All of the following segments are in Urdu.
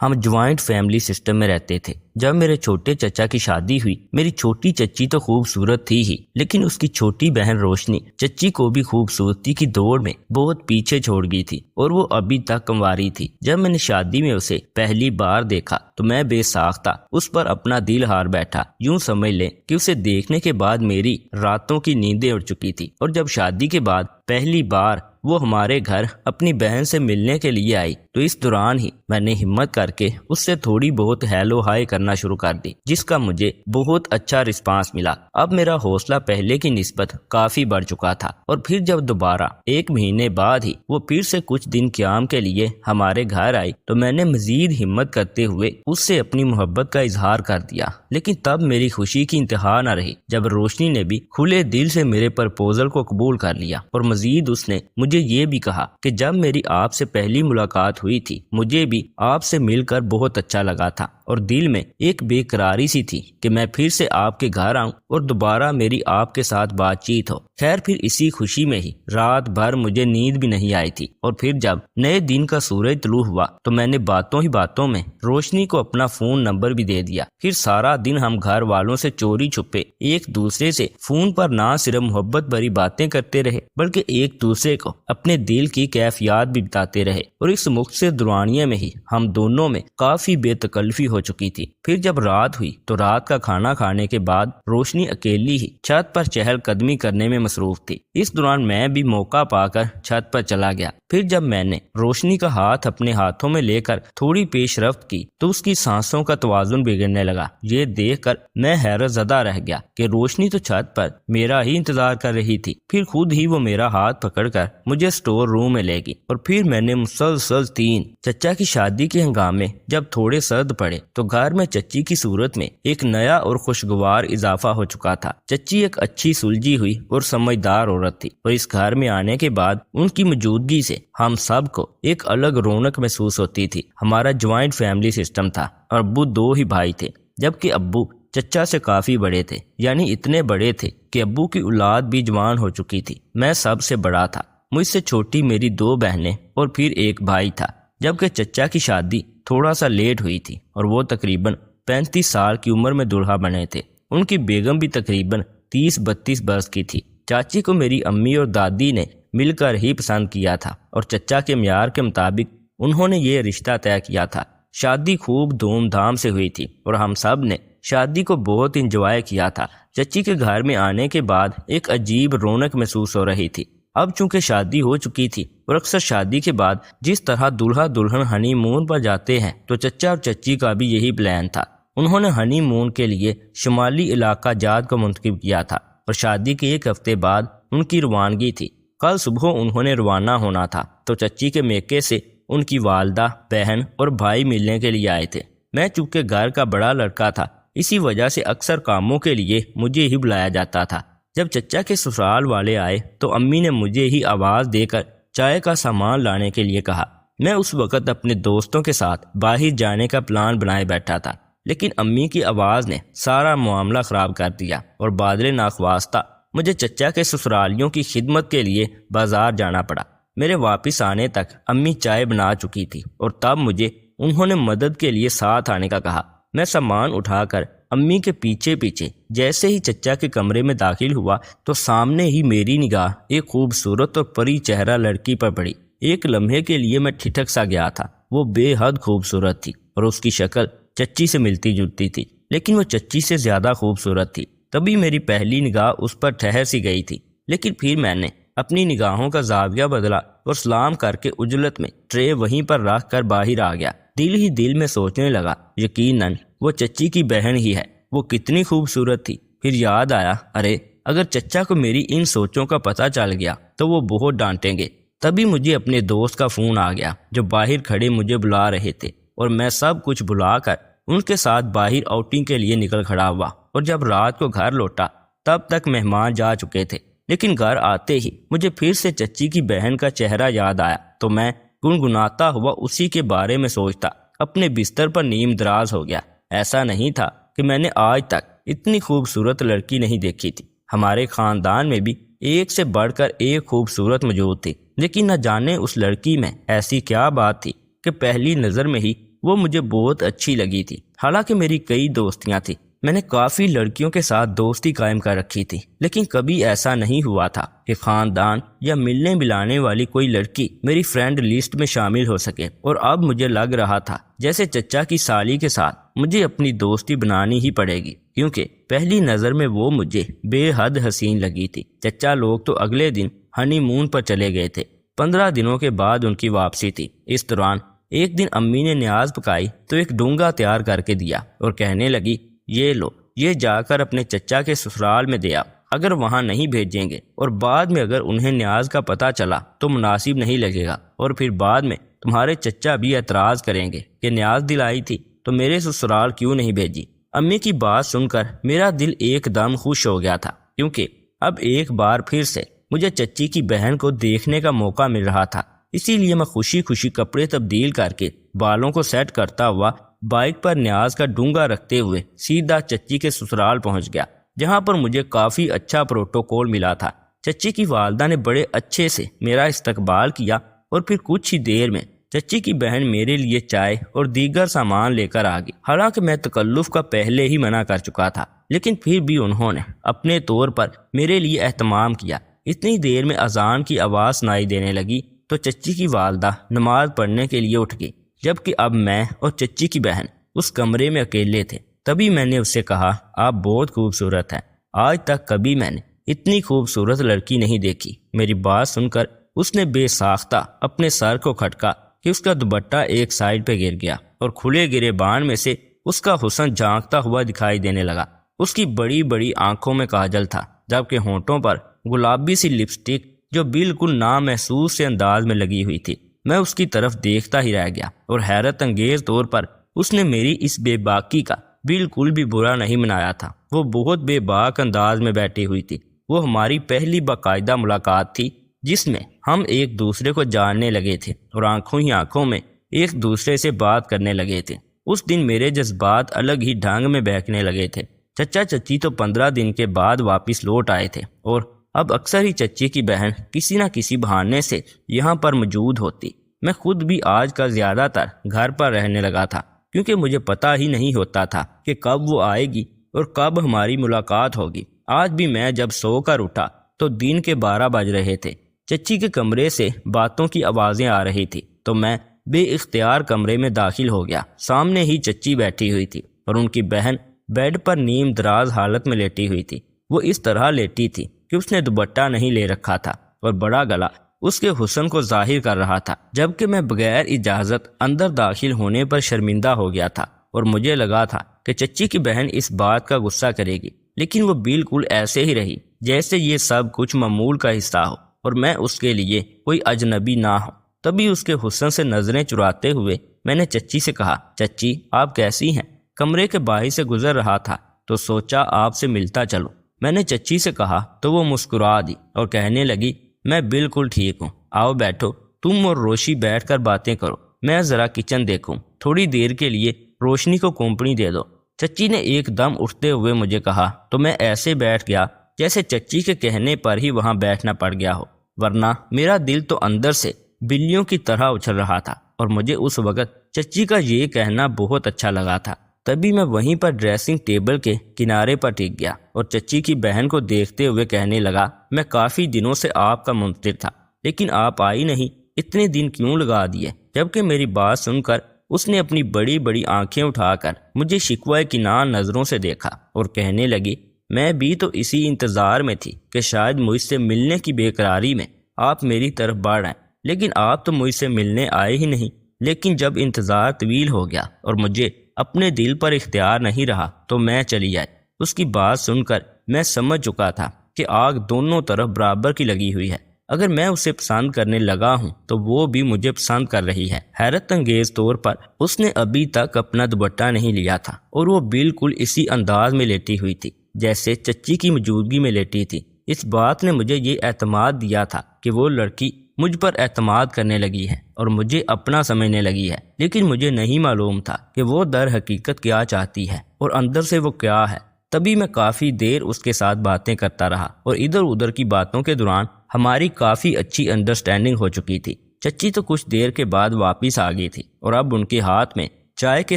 ہم جوائنٹ فیملی سسٹم میں رہتے تھے۔ جب میرے چھوٹے چچا کی شادی ہوئی، میری چھوٹی چچی تو خوبصورت تھی ہی، لیکن اس کی چھوٹی بہن روشنی چچی کو بھی خوبصورتی کی دوڑ میں بہت پیچھے چھوڑ گئی تھی، اور وہ ابھی تک کنواری تھی۔ جب میں نے شادی میں اسے پہلی بار دیکھا تو میں بے ساختہ اس پر اپنا دل ہار بیٹھا۔ یوں سمجھ لیں کہ اسے دیکھنے کے بعد میری راتوں کی نیندیں اڑ چکی تھی۔ اور جب شادی کے بعد پہلی بار وہ ہمارے گھر اپنی بہن سے ملنے کے لیے آئی تو اس دوران ہی میں نے ہمت کر کے اس سے تھوڑی بہت ہیلو ہائی کرنا شروع کر دی، جس کا مجھے بہت اچھا رسپانس ملا۔ اب میرا حوصلہ پہلے کی نسبت کافی بڑھ چکا تھا، اور پھر جب دوبارہ 1 مہینے بعد ہی وہ پھر سے کچھ دن قیام کے لیے ہمارے گھر آئی تو میں نے مزید ہمت کرتے ہوئے اس سے اپنی محبت کا اظہار کر دیا۔ لیکن تب میری خوشی کی انتہا نہ رہی جب روشنی نے بھی کھلے دل سے میرے پرپوزل کو قبول کر لیا، اور مزید اس نے مجھے یہ بھی کہا کہ جب میری آپ سے پہلی ملاقات ہوئی تھی مجھے بھی آپ سے مل کر بہت اچھا لگا تھا، اور دل میں ایک بے قراری سی تھی کہ میں پھر سے آپ کے گھر آؤں اور دوبارہ میری آپ کے ساتھ بات چیت ہو۔ خیر پھر اسی خوشی میں ہی رات بھر مجھے نیند بھی نہیں آئی تھی، اور پھر جب نئے دن کا سورج طلوع ہوا تو میں نے باتوں ہی باتوں میں روشنی کو اپنا فون نمبر بھی دے دیا۔ پھر سارا دن ہم گھر والوں سے چوری چھپے ایک دوسرے سے فون پر نہ صرف محبت بھری باتیں کرتے رہے بلکہ ایک دوسرے کو اپنے دل کی کیفیات بھی بتاتے رہے، اور اس مختصر دورانیے میں ہی ہم دونوں میں کافی بے تکلفی ہو چکی تھی۔ پھر جب رات ہوئی تو رات کا کھانا کھانے کے بعد روشنی اکیلی ہی چھت پر چہل قدمی کرنے میں مصروف تھی۔ اس دوران میں بھی موقع پا کر چھت پر چلا گیا۔ پھر جب میں نے روشنی کا ہاتھ اپنے ہاتھوں میں لے کر تھوڑی پیش رفت کی تو اس کی سانسوں کا توازن بگڑنے لگا۔ یہ دیکھ کر میں حیرت زدہ رہ گیا کہ روشنی تو چھت پر میرا ہی انتظار کر رہی تھی۔ پھر خود ہی وہ میرا ہاتھ پکڑ کر مجھے سٹور روم میں لے گئی، اور پھر میں نے مسلسل 3 چچا کی شادی کے ہنگامے جب تھوڑے سرد پڑے تو گھر میں چچی کی صورت میں ایک نیا اور خوشگوار اضافہ ہو چکا تھا۔ چچی ایک اچھی سلجھی ہوئی اور سمجھدار عورت تھی، اور اس گھر میں آنے کے بعد ان کی موجودگی سے ہم سب کو ایک الگ رونق محسوس ہوتی تھی۔ ہمارا جوائنٹ فیملی سسٹم تھا، اور ابو 2 ہی بھائی تھے، جبکہ ابو چچا سے کافی بڑے تھے، یعنی اتنے بڑے تھے کہ ابو کی اولاد بھی جوان ہو چکی تھی۔ میں سب سے بڑا تھا، مجھ سے چھوٹی میری 2 بہنیں اور پھر ایک بھائی تھا، جبکہ چچا کی شادی تھوڑا سا لیٹ ہوئی تھی اور وہ تقریباً 35 سال کی عمر میں دولہا بنے تھے۔ ان کی بیگم بھی تقریباً 30-32 برس کی تھی۔ چاچی کو میری امی اور دادی نے مل کر ہی پسند کیا تھا، اور چچا کے معیار کے مطابق انہوں نے یہ رشتہ طے کیا تھا۔ شادی خوب دھوم دھام سے ہوئی تھی، اور ہم سب نے شادی کو بہت انجوائے کیا تھا۔ چچی کے گھر میں آنے کے بعد ایک عجیب رونق محسوس ہو رہی تھی۔ اب چونکہ شادی ہو چکی تھی، اور اکثر شادی کے بعد جس طرح دلہا دلہن ہنی مون پر جاتے ہیں تو چچا اور چچی کا بھی یہی پلان تھا۔ انہوں نے ہنی مون کے لیے شمالی علاقہ جات کو منتخب کیا تھا، اور شادی کے 1 ہفتے بعد ان کی روانگی تھی۔ کل صبح انہوں نے روانہ ہونا تھا تو چچی کے میکے سے ان کی والدہ، بہن اور بھائی ملنے کے لیے آئے تھے۔ میں چونکہ گھر کا بڑا لڑکا تھا، اسی وجہ سے اکثر کاموں کے لیے مجھے ہی بلایا جاتا تھا۔ جب چچا کے سسرال والے آئے تو امی نے مجھے ہی آواز دے کر چائے کا سامان لانے کے لیے کہا۔ میں اس وقت اپنے دوستوں کے ساتھ باہر جانے کا پلان بنائے بیٹھا تھا، لیکن امی کی آواز نے سارا معاملہ خراب کر دیا، اور بادل ناخواستہ مجھے چچا کے سسرالیوں کی خدمت کے لیے بازار جانا پڑا۔ میرے واپس آنے تک امی چائے بنا چکی تھی، اور تب مجھے انہوں نے مدد کے لیے ساتھ آنے کا کہا۔ میں سامان اٹھا کر امی کے پیچھے پیچھے جیسے ہی چچا کے کمرے میں داخل ہوا تو سامنے ہی میری نگاہ ایک خوبصورت اور پری چہرہ لڑکی پر پڑی۔ ایک لمحے کے لیے میں ٹھٹک سا گیا تھا۔ وہ بے حد خوبصورت تھی، اور اس کی شکل چچی سے ملتی جلتی تھی، لیکن وہ چچی سے زیادہ خوبصورت تھی۔ تبھی میری پہلی نگاہ اس پر ٹھہر سی گئی تھی، لیکن پھر میں نے اپنی نگاہوں کا زاویہ بدلا اور سلام کر کے عجلت میں ٹرے وہیں پر رکھ کر باہر آ گیا۔ دل ہی دل میں سوچنے لگا، یقیناً وہ چچی کی بہن ہی ہے، وہ کتنی خوبصورت تھی۔ پھر یاد آیا، ارے اگر چچا کو میری ان سوچوں کا پتہ چل گیا تو وہ بہت ڈانٹیں گے۔ تبھی مجھے اپنے دوست کا فون آ گیا جو باہر کھڑے مجھے بلا رہے تھے، اور میں سب کچھ بھلا کر ان کے ساتھ باہر آؤٹنگ کے لیے نکل کھڑا ہوا۔ اور جب رات کو گھر لوٹا تب تک مہمان جا چکے تھے، لیکن گھر آتے ہی مجھے پھر سے چچی کی بہن کا چہرہ یاد آیا تو میں گنگناتا ہوا اسی کے بارے میں سوچتا اپنے بستر پر نیم دراز ہو گیا۔ ایسا نہیں تھا کہ میں نے آج تک اتنی خوبصورت لڑکی نہیں دیکھی تھی۔ ہمارے خاندان میں بھی ایک سے بڑھ کر ایک خوبصورت موجود تھی، لیکن نہ جانے اس لڑکی میں ایسی کیا بات تھی کہ پہلی نظر میں ہی وہ مجھے بہت اچھی لگی تھی۔ حالانکہ میری کئی دوستیاں تھیں، میں نے کافی لڑکیوں کے ساتھ دوستی قائم کر رکھی تھی، لیکن کبھی ایسا نہیں ہوا تھا کہ خاندان یا ملنے ملانے والی کوئی لڑکی میری فرینڈ لسٹ میں شامل ہو سکے۔ اور اب مجھے لگ رہا تھا جیسے چچا کی سالی کے ساتھ مجھے اپنی دوستی بنانی ہی پڑے گی، کیونکہ پہلی نظر میں وہ مجھے بے حد حسین لگی تھی۔ چچا لوگ تو اگلے دن ہنی مون پر چلے گئے تھے۔ 15 دنوں کے بعد ان کی واپسی تھی۔ اس دوران ایک دن امی نے نیاز پکائی تو ایک ڈونگا تیار کر کے دیا اور کہنے لگی، یہ لو، یہ جا کر اپنے چچا کے سسرال میں دے آؤ۔ اگر وہاں نہیں بھیجیں گے اور بعد میں اگر انہیں نیاز کا پتہ چلا تو مناسب نہیں لگے گا، اور پھر بعد میں تمہارے چچا بھی اعتراض کریں گے کہ نیاز دلائی تھی تو میرے سسرال کیوں نہیں بھیجی۔ امی کی بات سن کر میرا دل ایک دم خوش ہو گیا تھا، کیونکہ اب ایک بار پھر سے مجھے چچی کی بہن کو دیکھنے کا موقع مل رہا تھا۔ اسی لیے میں خوشی خوشی کپڑے تبدیل کر کے بالوں کو سیٹ کرتا ہوا بائک پر نیاز کا ڈونگا رکھتے ہوئے سیدھا چچی کے سسرال پہنچ گیا، جہاں پر مجھے کافی اچھا پروٹوکول ملا تھا۔ چچی کی والدہ نے بڑے اچھے سے میرا استقبال کیا اور پھر کچھ ہی دیر میں چچی کی بہن میرے لیے چائے اور دیگر سامان لے کر آ گئی۔ حالانکہ میں تکلف کا پہلے ہی منع کر چکا تھا، لیکن پھر بھی انہوں نے اپنے طور پر میرے لیے اہتمام کیا۔ اتنی دیر میں اذان کی آواز سنائی دینے لگی تو چچی کی والدہ نماز پڑھنے کے لیے اٹھ گئی، جبکہ اب میں اور چچی کی بہن اس کمرے میں اکیلے تھے۔ تبھی میں نے اس سے کہا، آپ بہت خوبصورت ہیں، آج تک کبھی میں نے اتنی خوبصورت لڑکی نہیں دیکھی۔ میری بات سن کر اس نے بے ساختہ اپنے سر کو کھٹکا کہ اس کا دوپٹہ ایک سائڈ پہ گر گیا اور کھلے گریبان میں سے اس کا حسن جھانکتا ہوا دکھائی دینے لگا۔ اس کی بڑی بڑی آنکھوں میں کاجل تھا، جبکہ ہونٹوں پر گلابی سی لپسٹک جو بالکل نامحسوس سے انداز میں لگی ہوئی تھی۔ میں اس کی طرف دیکھتا ہی رہ گیا اور حیرت انگیز طور پر اس نے میری اس بے باکی کا بالکل بھی برا نہیں منایا تھا۔ وہ بہت بے باک انداز میں بیٹھی ہوئی تھی۔ وہ ہماری پہلی باقاعدہ ملاقات تھی جس میں ہم ایک دوسرے کو جاننے لگے تھے اور آنکھوں ہی آنکھوں میں ایک دوسرے سے بات کرنے لگے تھے۔ اس دن میرے جذبات الگ ہی ڈھنگ میں بہکنے لگے تھے۔ چچا چچی تو 15 دن کے بعد واپس لوٹ آئے تھے اور اب اکثر ہی چچی کی بہن کسی نہ کسی بہانے سے یہاں پر موجود ہوتی۔ میں خود بھی آج کل زیادہ تر گھر پر رہنے لگا تھا، کیونکہ مجھے پتہ ہی نہیں ہوتا تھا کہ کب وہ آئے گی اور کب ہماری ملاقات ہوگی۔ آج بھی میں جب سو کر اٹھا تو دن کے 12 بج رہے تھے۔ چچی کے کمرے سے باتوں کی آوازیں آ رہی تھی تو میں بے اختیار کمرے میں داخل ہو گیا۔ سامنے ہی چچی بیٹھی ہوئی تھی اور ان کی بہن بیڈ پر نیم دراز حالت میں لیٹی ہوئی تھی۔ وہ اس طرح لیٹی تھی کہ اس نے دوپٹہ نہیں لے رکھا تھا اور بڑا گلا اس کے حسن کو ظاہر کر رہا تھا، جبکہ میں بغیر اجازت اندر داخل ہونے پر شرمندہ ہو گیا تھا اور مجھے لگا تھا کہ چچی کی بہن اس بات کا غصہ کرے گی، لیکن وہ بالکل ایسے ہی رہی جیسے یہ سب کچھ معمول کا حصہ ہو اور میں اس کے لیے کوئی اجنبی نہ ہوں۔ تبھی اس کے حسن سے نظریں چراتے ہوئے میں نے چچی سے کہا، چچی آپ کیسی ہیں؟ کمرے کے باہر سے گزر رہا تھا تو سوچا آپ سے ملتا چلوں۔ میں نے چچی سے کہا تو وہ مسکرا دی اور کہنے لگی، میں بالکل ٹھیک ہوں، آؤ بیٹھو، تم اور روشی بیٹھ کر باتیں کرو، میں ذرا کچن دیکھوں، تھوڑی دیر کے لیے روشنی کو کونپنی دے دو۔ چچی نے ایک دم اٹھتے ہوئے مجھے کہا تو میں ایسے بیٹھ گیا جیسے چچی کے کہنے پر ہی وہاں بیٹھنا پڑ گیا ہو، ورنہ میرا دل تو اندر سے بلیوں کی طرح اچھل رہا تھا اور مجھے اس وقت چچی کا یہ کہنا بہت اچھا لگا تھا۔ تبھی میں وہیں پر ڈریسنگ ٹیبل کے کنارے پر ٹک گیا اور چچی کی بہن کو دیکھتے ہوئے کہنے لگا، میں کافی دنوں سے آپ کا منتظر تھا، لیکن آپ آئی نہیں، اتنے دن کیوں لگا دیے؟ جبکہ میری بات سن کر اس نے اپنی بڑی بڑی آنکھیں اٹھا کر مجھے شکوہ کنان نظروں سے دیکھا اور کہنے لگی، میں بھی تو اسی انتظار میں تھی کہ شاید مجھ سے ملنے کی بے قراری میں آپ میری طرف بڑھ آئیں، لیکن آپ تو مجھ سے ملنے آئے ہی نہیں۔ لیکن جب انتظار طویل ہو گیا اور مجھے اپنے دل پر اختیار نہیں رہا تو میں چلی آئی۔ اس کی بات سن کر میں سمجھ چکا تھا کہ آگ دونوں طرف برابر کی لگی ہوئی ہے۔ اگر میں اسے پسند کرنے لگا ہوں تو وہ بھی مجھے پسند کر رہی ہے۔ حیرت انگیز طور پر اس نے ابھی تک اپنا دوپٹہ نہیں لیا تھا اور وہ بالکل اسی انداز میں لیٹی ہوئی تھی جیسے چچی کی موجودگی میں لیٹی تھی۔ اس بات نے مجھے یہ اعتماد دیا تھا کہ وہ لڑکی مجھ پر اعتماد کرنے لگی ہے اور مجھے اپنا سمجھنے لگی ہے، لیکن مجھے نہیں معلوم تھا کہ وہ در حقیقت کیا چاہتی ہے اور اندر سے وہ کیا ہے۔ تبھی میں کافی دیر اس کے ساتھ باتیں کرتا رہا اور ادھر ادھر کی باتوں کے دوران ہماری کافی اچھی انڈرسٹینڈنگ ہو چکی تھی۔ چچی تو کچھ دیر کے بعد واپس آ گئی تھی اور اب ان کے ہاتھ میں چائے کے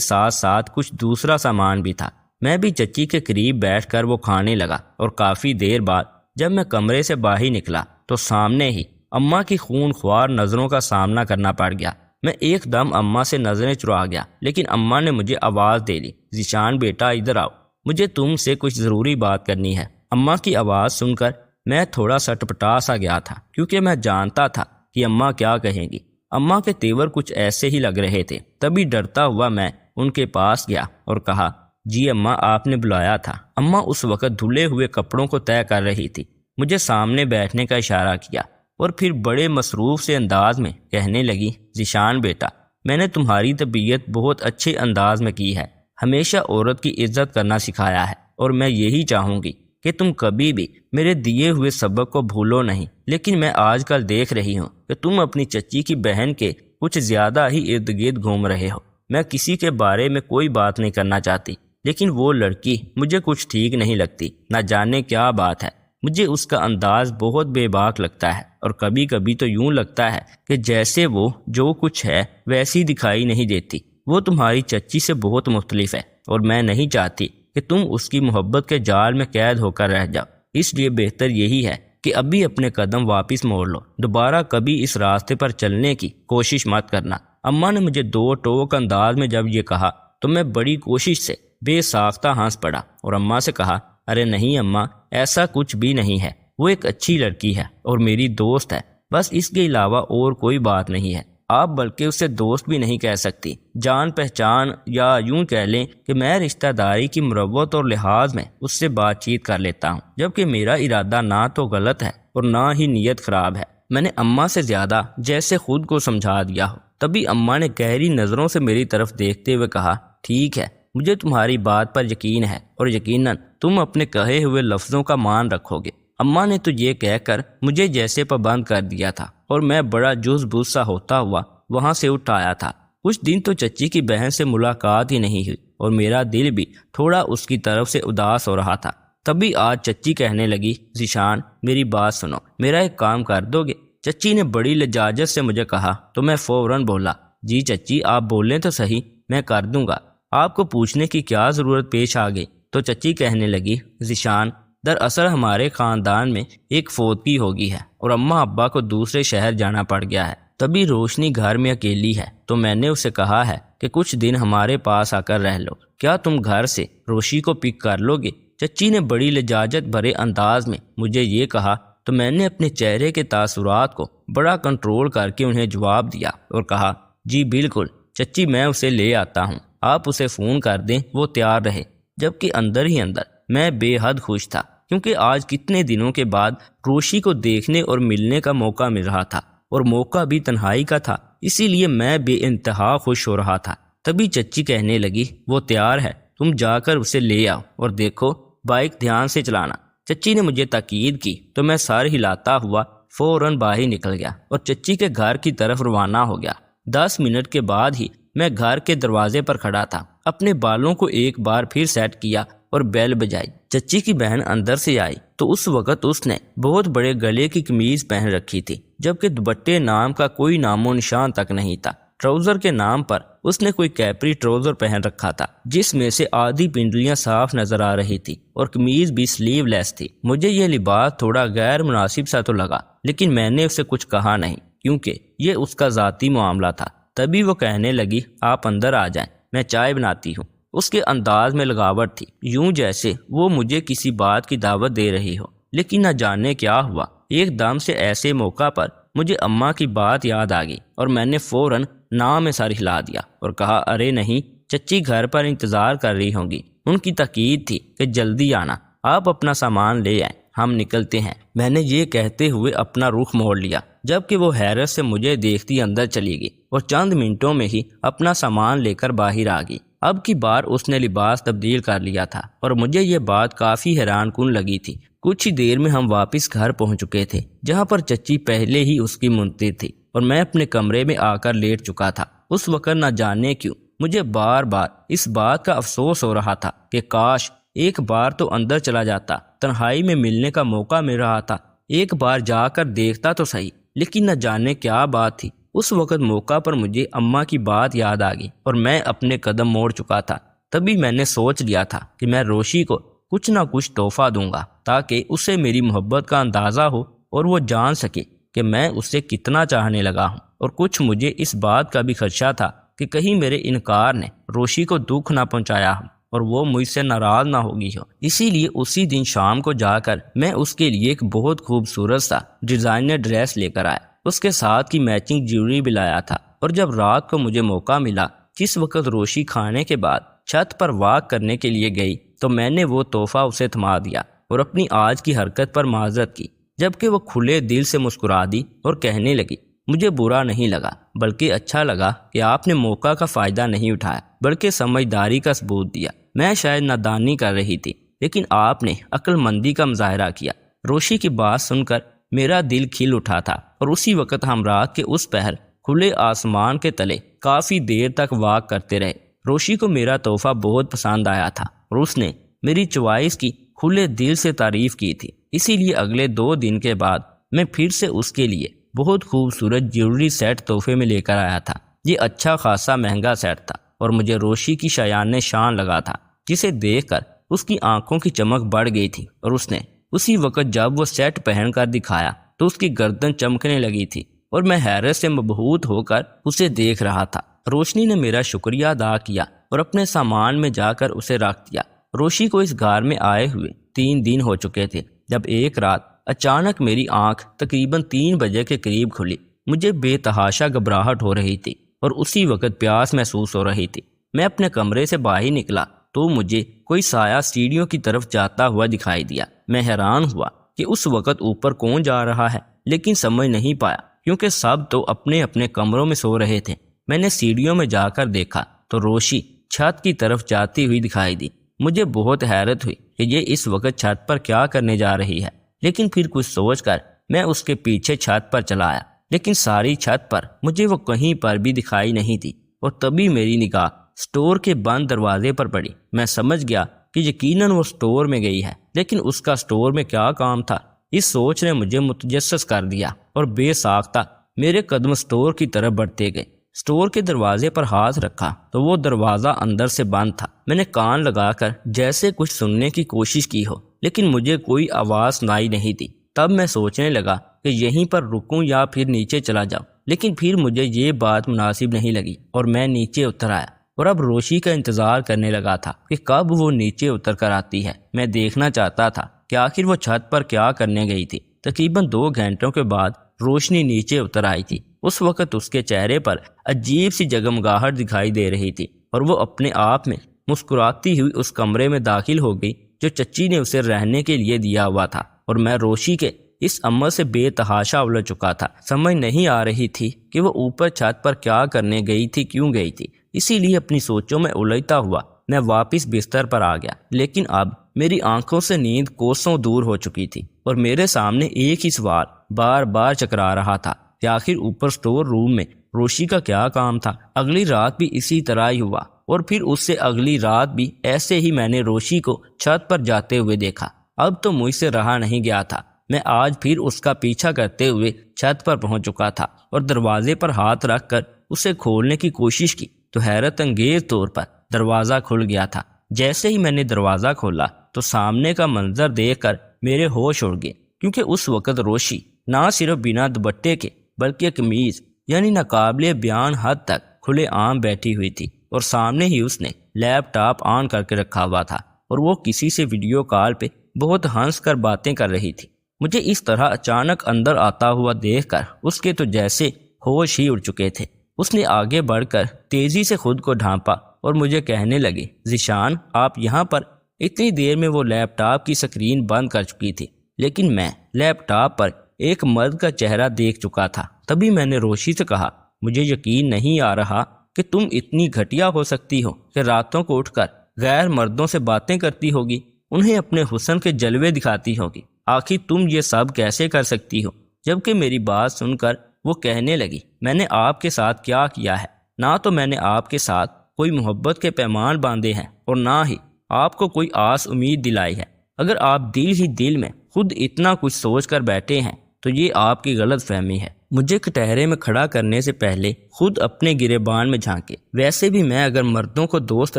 ساتھ ساتھ کچھ دوسرا سامان بھی تھا۔ میں بھی چچی کے قریب بیٹھ کر وہ کھانے لگا اور کافی دیر بعد جب میں کمرے سے باہر نکلا تو سامنے ہی اماں کی خون خوار نظروں کا سامنا کرنا پڑ گیا۔ میں ایک دم اماں سے نظریں چرا گیا، لیکن اماں نے مجھے آواز دے لی، ذیشان بیٹا ادھر آؤ، مجھے تم سے کچھ ضروری بات کرنی ہے۔ اماں کی آواز سن کر میں تھوڑا سٹپٹا سا گیا تھا، کیونکہ میں جانتا تھا کہ اماں کیا کہیں گی۔ اماں کے تیور کچھ ایسے ہی لگ رہے تھے، تبھی ڈرتا ہوا میں ان کے پاس گیا اور کہا، جی اماں آپ نے بلایا تھا۔ اماں اس وقت دھلے ہوئے کپڑوں کو طے کر رہی تھی، مجھے سامنے بیٹھنے کا اشارہ کیا اور پھر بڑے مصروف سے انداز میں کہنے لگی، ذیشان بیٹا، میں نے تمہاری تربیت بہت اچھے انداز میں کی ہے، ہمیشہ عورت کی عزت کرنا سکھایا ہے، اور میں یہی چاہوں گی کہ تم کبھی بھی میرے دیے ہوئے سبق کو بھولو نہیں۔ لیکن میں آج کل دیکھ رہی ہوں کہ تم اپنی چچی کی بہن کے کچھ زیادہ ہی ارد گرد گھوم رہے ہو۔ میں کسی کے بارے میں کوئی بات نہیں کرنا چاہتی، لیکن وہ لڑکی مجھے کچھ ٹھیک نہیں لگتی، نہ جانے کیا بات ہے۔ مجھے اس کا انداز بہت بے باک لگتا ہے، اور کبھی کبھی تو یوں لگتا ہے کہ جیسے وہ جو کچھ ہے ویسی دکھائی نہیں دیتی۔ وہ تمہاری چچی سے بہت مختلف ہے، اور میں نہیں چاہتی کہ تم اس کی محبت کے جال میں قید ہو کر رہ جاؤ۔ اس لیے بہتر یہی ہے کہ ابھی اپنے قدم واپس موڑ لو، دوبارہ کبھی اس راستے پر چلنے کی کوشش مت کرنا۔ اماں نے مجھے دو ٹوک انداز میں جب یہ کہا تو میں بڑی کوشش سے بے ساختہ ہنس پڑا اور اماں سے کہا، ارے نہیں اماں، ایسا کچھ بھی نہیں ہے، وہ ایک اچھی لڑکی ہے اور میری دوست ہے، بس اس کے علاوہ اور کوئی بات نہیں ہے۔ آپ بلکہ اسے دوست بھی نہیں کہہ سکتی، جان پہچان، یا یوں کہہ لیں کہ میں رشتہ داری کی مروت اور لحاظ میں اس سے بات چیت کر لیتا ہوں، جبکہ میرا ارادہ نہ تو غلط ہے اور نہ ہی نیت خراب ہے۔ میں نے اماں سے زیادہ جیسے خود کو سمجھا دیا ہو۔ تبھی اماں نے گہری نظروں سے میری طرف دیکھتے ہوئے کہا، ٹھیک ہے، مجھے تمہاری بات پر یقین ہے، اور یقیناً تم اپنے کہے ہوئے لفظوں کا مان رکھو گے۔ اماں نے تو یہ کہہ کر مجھے جیسے پابند کر دیا تھا، اور میں بڑا جوش بوس سا ہوتا ہوا وہاں سے اٹھ آیا تھا۔ کچھ دن تو چچی کی بہن سے ملاقات ہی نہیں ہوئی، اور میرا دل بھی تھوڑا اس کی طرف سے اداس ہو رہا تھا۔ تبھی آج چچی کہنے لگی، ذیشان میری بات سنو، میرا ایک کام کر دو گے؟ چچی نے بڑی لجاجت سے مجھے کہا تو میں فوراً بولا، جی چچی آپ بولیں تو صحیح، میں کر دوں گا، آپ کو پوچھنے کی کیا ضرورت پیش آ گئی؟ تو چچی کہنے لگی، ذیشان دراصل ہمارے خاندان میں ایک فوتگی ہو گئی ہے، اور اماں ابا کو دوسرے شہر جانا پڑ گیا ہے۔ تبھی روشنی گھر میں اکیلی ہے، تو میں نے اسے کہا ہے کہ کچھ دن ہمارے پاس آ کر رہ لو، کیا تم گھر سے روشی کو پک کر لو گے؟ چچی نے بڑی لجاجت بھرے انداز میں مجھے یہ کہا تو میں نے اپنے چہرے کے تاثرات کو بڑا کنٹرول کر کے انہیں جواب دیا اور کہا، جی بالکل چچی، میں اسے لے آتا ہوں، آپ اسے فون کر دیں، وہ تیار رہے۔ جبکہ اندر ہی اندر میں بے حد خوش تھا، کیونکہ آج کتنے دنوں کے بعد روشی کو دیکھنے اور ملنے کا موقع مل رہا تھا، اور موقع بھی تنہائی کا تھا، اسی لیے میں بے انتہا خوش ہو رہا تھا۔ تبھی چچی کہنے لگی، وہ تیار ہے، تم جا کر اسے لے آؤ، اور دیکھو بائک دھیان سے چلانا۔ چچی نے مجھے تاکید کی تو میں سر ہلاتا ہوا فوراً باہر نکل گیا اور چچی کے گھر کی طرف روانہ ہو گیا۔ 10 منٹ کے بعد ہی میں گھر کے دروازے پر کھڑا تھا، اپنے بالوں کو ایک بار پھر سیٹ کیا اور بیل بجائی۔ چچی کی بہن اندر سے آئی تو اس وقت اس نے بہت بڑے گلے کی قمیض پہن رکھی تھی، جبکہ دوپٹے نام کا کوئی نام و نشان تک نہیں تھا۔ ٹراؤزر کے نام پر اس نے کوئی کیپری ٹراؤزر پہن رکھا تھا، جس میں سے آدھی پنڈلیاں صاف نظر آ رہی تھی، اور قمیض بھی سلیو لیس تھی۔ مجھے یہ لباس تھوڑا غیر مناسب سا تو لگا، لیکن میں نے اسے کچھ کہا نہیں، کیونکہ یہ اس کا ذاتی معاملہ تھا۔ تبھی وہ کہنے لگی، آپ اندر آ جائیں، میں چائے بناتی ہوں۔ اس کے انداز میں لگاوٹ تھی، یوں جیسے وہ مجھے کسی بات کی دعوت دے رہی ہو۔ لیکن نہ جانے کیا ہوا، ایک دم سے ایسے موقع پر مجھے اماں کی بات یاد آ گئی، اور میں نے فوراً نہ میں سر ہلا دیا اور کہا، ارے نہیں، چچی گھر پر انتظار کر رہی ہوں گی، ان کی تاکید تھی کہ جلدی آنا، آپ اپنا سامان لے آئیں، ہم نکلتے ہیں۔ میں نے یہ کہتے ہوئے اپنا رخ موڑ لیا، جبکہ وہ حیرت سے مجھے دیکھتی اندر چلی گئی اور چند منٹوں میں ہی اپنا سامان لے کر باہر آ گئی۔ اب کی بار اس نے لباس تبدیل کر لیا تھا، اور مجھے یہ بات کافی حیران کن لگی تھی۔ کچھ ہی دیر میں ہم واپس گھر پہنچ چکے تھے، جہاں پر چچی پہلے ہی اس کی منتظر تھی، اور میں اپنے کمرے میں آ کر لیٹ چکا تھا۔ اس وقت نہ جانے کیوں مجھے بار بار اس بات کا افسوس ہو رہا تھا کہ کاش ایک بار تو اندر چلا جاتا، تنہائی میں ملنے کا موقع مل رہا تھا، ایک بار جا کر دیکھتا تو صحیح۔ لیکن نہ جانے کیا بات تھی، اس وقت موقع پر مجھے اماں کی بات یاد آ گئی اور میں اپنے قدم موڑ چکا تھا۔ تبھی میں نے سوچ لیا تھا کہ میں روشی کو کچھ نہ کچھ تحفہ دوں گا تاکہ اسے میری محبت کا اندازہ ہو اور وہ جان سکے کہ میں اسے کتنا چاہنے لگا ہوں۔ اور کچھ مجھے اس بات کا بھی خدشہ تھا کہ کہیں میرے انکار نے روشی کو دکھ نہ پہنچایا ہو اور وہ مجھ سے ناراض نہ ہوگی ہو۔ اسی لیے اسی دن شام کو جا کر میں اس کے لیے ایک بہت خوبصورت سا ڈیزائنر ڈریس لے کر آیا، اس کے ساتھ کی میچنگ جیولری بھی لایا تھا۔ اور جب رات کو مجھے موقع ملا، جس وقت روشی کھانے کے بعد چھت پر واک کرنے کے لیے گئی، تو میں نے وہ تحفہ اسے تھما دیا اور اپنی آج کی حرکت پر معذرت کی، جبکہ وہ کھلے دل سے مسکرا دی اور کہنے لگی، مجھے برا نہیں لگا بلکہ اچھا لگا کہ آپ نے موقع کا فائدہ نہیں اٹھایا بلکہ سمجھداری کا ثبوت دیا۔ میں شاید نادانی کر رہی تھی لیکن آپ نے عقل مندی کا مظاہرہ کیا۔ روشی کی بات سن کر میرا دل کھل اٹھا تھا اور اسی وقت ہم رات کے اس پہر کھلے آسمان کے تلے کافی دیر تک واک کرتے رہے۔ روشی کو میرا تحفہ بہت پسند آیا تھا اور اس نے میری چوائس کی کھلے دل سے تعریف کی تھی۔ اسی لیے اگلے 2 دن کے بعد میں پھر سے اس کے لیے بہت خوبصورت جیولری سیٹ تحفے میں لے کر آیا تھا۔ یہ اچھا خاصا مہنگا سیٹ تھا اور مجھے روشی کی شایان شان لگا تھا، جسے دیکھ کر اس کی آنکھوں کی چمک بڑھ گئی تھی اور اس نے اسی وقت جب وہ سیٹ پہن کر دکھایا تو اس کی گردن چمکنے لگی تھی اور میں حیرت سے مبہوت ہو کر اسے دیکھ رہا تھا۔ روشنی نے میرا شکریہ ادا کیا اور اپنے سامان میں جا کر اسے رکھ دیا۔ روشی کو اس گھر میں آئے ہوئے 3 دن ہو چکے تھے جب ایک رات اچانک میری آنکھ تقریباً 3 بجے کے قریب کھلی۔ مجھے بے تحاشا گھبراہٹ ہو رہی تھی اور اسی وقت پیاس محسوس ہو رہی تھی۔ میں اپنے کمرے سے باہر نکلا تو مجھے کوئی سایہ سیڑھیوں کی طرف جاتا ہوا دکھائی دیا۔ میں حیران ہوا کہ اس وقت اوپر کون جا رہا ہے، لیکن سمجھ نہیں پایا کیونکہ سب تو اپنے اپنے کمروں میں سو رہے تھے۔ میں نے سیڑھیوں میں جا کر دیکھا تو روشی چھت کی طرف جاتی ہوئی دکھائی دی۔ مجھے بہت حیرت ہوئی کہ یہ اس وقت چھت پر کیا کرنے جا رہی ہے، لیکن پھر کچھ سوچ کر میں اس کے پیچھے چھت پر چلا آیا، لیکن ساری چھت پر مجھے وہ کہیں پر بھی دکھائی نہیں تھی۔ اور تبھی میری نگاہ سٹور کے بند دروازے پر پڑی۔ میں سمجھ گیا کہ یقیناً وہ سٹور میں گئی ہے، لیکن اس کا سٹور میں کیا کام تھا؟ اس سوچ نے مجھے متجسس کر دیا اور بے ساختہ میرے قدم سٹور کی طرف بڑھتے گئے۔ سٹور کے دروازے پر ہاتھ رکھا تو وہ دروازہ اندر سے بند تھا۔ میں نے کان لگا کر جیسے کچھ سننے کی کوشش کی ہو، لیکن مجھے کوئی آواز سنائی نہیں تھی۔ تب میں سوچنے لگا کہ یہیں پر رکوں یا پھر نیچے چلا جاؤں، لیکن پھر مجھے یہ بات مناسب نہیں لگی اور میں نیچے اتر آیا اور اب روشی کا انتظار کرنے لگا تھا کہ کب وہ نیچے اتر کر آتی ہے۔ میں دیکھنا چاہتا تھا کہ آخر وہ چھت پر کیا کرنے گئی تھی۔ تقریباً 2 گھنٹوں کے بعد روشنی نیچے اتر آئی تھی۔ اس وقت اس کے چہرے پر عجیب سی جگمگاہٹ دکھائی دے رہی تھی اور وہ اپنے آپ میں مسکراتی ہوئی اس کمرے میں داخل ہو گئی جو چچی نے اسے رہنے کے لیے دیا ہوا تھا۔ اور میں روشی کے اس عمل سے بے تحاشا الجھ چکا تھا۔ سمجھ نہیں آ رہی تھی کہ وہ اوپر چھت پر کیا کرنے گئی تھی، کیوں گئی تھی۔ اسی لیے اپنی سوچوں میں الجھتا ہوا میں واپس بستر پر آ گیا، لیکن اب میری آنکھوں سے نیند کوسوں دور ہو چکی تھی اور میرے سامنے ایک ہی سوال بار بار چکرا رہا تھا کہ آخر اوپر سٹور روم میں روشی کا کیا کام تھا۔ اگلی رات بھی اسی طرح ہی ہوا اور پھر اس سے اگلی رات بھی ایسے ہی میں نے روشی کو چھت پر جاتے ہوئے دیکھا۔ اب تو مجھ سے رہا نہیں گیا تھا۔ میں آج پھر اس کا پیچھا کرتے ہوئے چھت پر پہنچ چکا تھا اور دروازے پر ہاتھ رکھ کر اسے کھولنے کی کوشش کی تو حیرت انگیز طور پر دروازہ کھل گیا تھا۔ جیسے ہی میں نے دروازہ کھولا تو سامنے کا منظر دیکھ کر میرے ہوش اڑ گئے، کیونکہ اس وقت روشی نہ صرف بنا دوپٹے کے بلکہ قمیض یعنی ناقابل بیان حد تک کھلے عام بیٹھی ہوئی تھی اور سامنے ہی اس نے لیپ ٹاپ آن کر کے رکھا ہوا تھا اور وہ کسی سے ویڈیو کال پہ بہت ہنس کر باتیں کر رہی تھی۔ مجھے اس طرح اچانک اندر آتا ہوا دیکھ کر اس کے تو جیسے ہوش ہی اڑ چکے تھے۔ اس نے آگے بڑھ کر تیزی سے خود کو ڈھانپا اور مجھے کہنے لگی، ذیشان آپ یہاں پر؟ اتنی دیر میں وہ لیپ ٹاپ کی سکرین بند کر چکی تھی، لیکن میں لیپ ٹاپ پر ایک مرد کا چہرہ دیکھ چکا تھا۔ تبھی میں نے روشی سے کہا، مجھے یقین نہیں آ رہا کہ تم اتنی گھٹیا ہو سکتی ہو کہ راتوں کو اٹھ کر غیر مردوں سے باتیں کرتی ہوگی، انہیں اپنے حسن کے جلوے دکھاتی ہوگی۔ آخر تم یہ سب کیسے کر سکتی ہو؟ جبکہ میری بات سن کر وہ کہنے لگی، میں نے آپ کے ساتھ کیا کیا ہے؟ نہ تو میں نے آپ کے ساتھ کوئی محبت کے پیمان باندھے ہیں اور نہ ہی آپ کو کوئی آس امید دلائی ہے۔ اگر آپ دل ہی دل میں خود اتنا کچھ سوچ کر بیٹھے ہیں تو یہ آپ کی غلط فہمی ہے۔ مجھے کٹہرے میں کھڑا کرنے سے پہلے خود اپنے گریبان میں جھانکے۔ ویسے بھی میں اگر مردوں کو دوست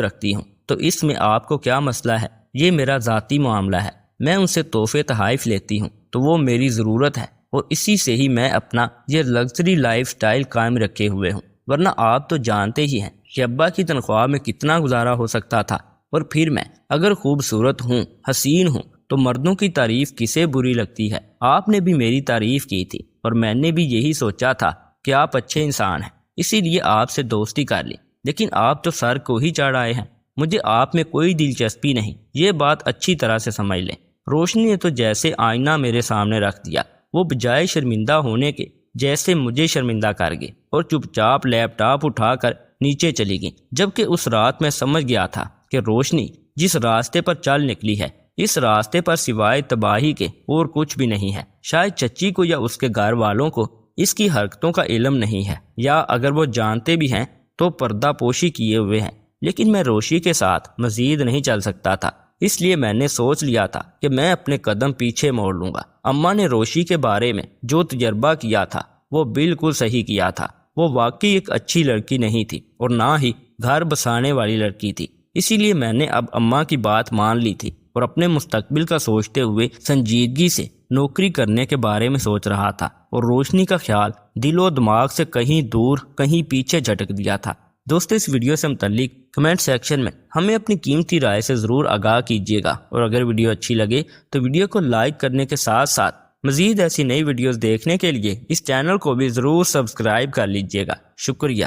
رکھتی ہوں تو اس میں آپ کو کیا مسئلہ ہے؟ یہ میرا ذاتی معاملہ ہے۔ میں ان سے تحفے تحائف لیتی ہوں تو وہ میری ضرورت ہے، اور اسی سے ہی میں اپنا یہ لگژری لائف سٹائل قائم رکھے ہوئے ہوں، ورنہ آپ تو جانتے ہی ہیں کہ ابا کی تنخواہ میں کتنا گزارا ہو سکتا تھا۔ اور پھر میں اگر خوبصورت ہوں، حسین ہوں، تو مردوں کی تعریف کسے بری لگتی ہے؟ آپ نے بھی میری تعریف کی تھی اور میں نے بھی یہی سوچا تھا کہ آپ اچھے انسان ہیں، اسی لیے آپ سے دوستی کر لی، لیکن آپ تو سر کو ہی چڑھ آئے ہیں۔ مجھے آپ میں کوئی دلچسپی نہیں، یہ بات اچھی طرح سے سمجھ لیں۔ روشنی نے تو جیسے آئینہ میرے سامنے رکھ دیا، وہ بجائے شرمندہ ہونے کے جیسے مجھے شرمندہ کر گئی اور چپ چاپ لیپ ٹاپ اٹھا کر نیچے چلی گئی، جبکہ اس رات میں سمجھ گیا تھا کہ روشنی جس راستے پر چل نکلی ہے، اس راستے پر سوائے تباہی کے اور کچھ بھی نہیں ہے۔ شاید چچی کو یا اس کے گھر والوں کو اس کی حرکتوں کا علم نہیں ہے، یا اگر وہ جانتے بھی ہیں تو پردہ پوشی کیے ہوئے ہیں، لیکن میں روشی کے ساتھ مزید نہیں چل سکتا تھا، اس لیے میں نے سوچ لیا تھا کہ میں اپنے قدم پیچھے موڑ لوں گا۔ اماں نے روشی کے بارے میں جو تجربہ کیا تھا وہ بالکل صحیح کیا تھا۔ وہ واقعی ایک اچھی لڑکی نہیں تھی اور نہ ہی گھر بسانے والی لڑکی تھی، اسی لیے میں نے اب اماں کی بات مان لی تھی اور اپنے مستقبل کا سوچتے ہوئے سنجیدگی سے نوکری کرنے کے بارے میں سوچ رہا تھا، اور روشنی کا خیال دل و دماغ سے کہیں دور کہیں پیچھے جھٹک دیا تھا۔ دوستو، اس ویڈیو سے متعلق کمنٹ سیکشن میں ہمیں اپنی قیمتی رائے سے ضرور آگاہ کیجیے گا، اور اگر ویڈیو اچھی لگے تو ویڈیو کو لائک کرنے کے ساتھ ساتھ مزید ایسی نئی ویڈیوز دیکھنے کے لیے اس چینل کو بھی ضرور سبسکرائب کر لیجیے گا۔ شکریہ۔